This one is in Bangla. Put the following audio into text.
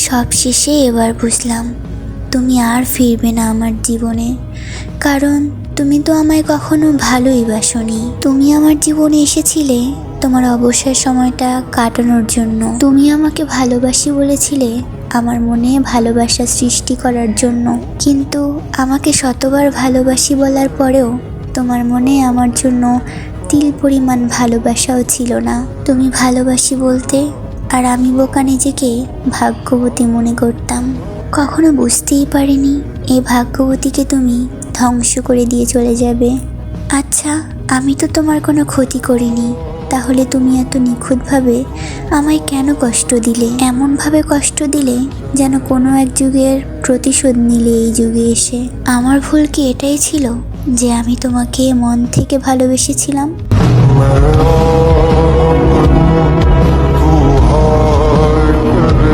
সব শেষে এবার বুঝলাম তুমি আর ফিরবে না আমার জীবনে, কারণ তুমি তো আমায় কখনো ভালোই বাসোনি। তুমি আমার জীবনে এসেছিলে তোমার অবসর সময়টা কাটানোর জন্য। তুমি আমাকে ভালোবাসি বলেছিলে আমার মনে ভালোবাসা সৃষ্টি করার জন্য, কিন্তু আমাকে শতবার ভালোবাসি বলার পরেও তোমার মনে আমার জন্য তিল পরিমাণ ভালোবাসাও ছিল না। তুমি ভালোবাসি বলতে আর আমি বোকা নিজেকে ভাগ্যবতী মনে করতাম। কখনো বুঝতেই পারিনি এই ভাগ্যবতীকে তুমি ধ্বংস করে দিয়ে চলে যাবে। আচ্ছা, আমি তো তোমার কোনো ক্ষতি করিনি, তাহলে তুমি এত নিখুঁতভাবে আমায় কেন কষ্ট দিলে? এমনভাবে কষ্ট দিলে যেন কোনো এক যুগের প্রতিশোধ নিলে এই যুগে এসে। আমার ভুল কি এটাই ছিল যে আমি তোমাকে মন থেকে ভালোবেসেছিলাম?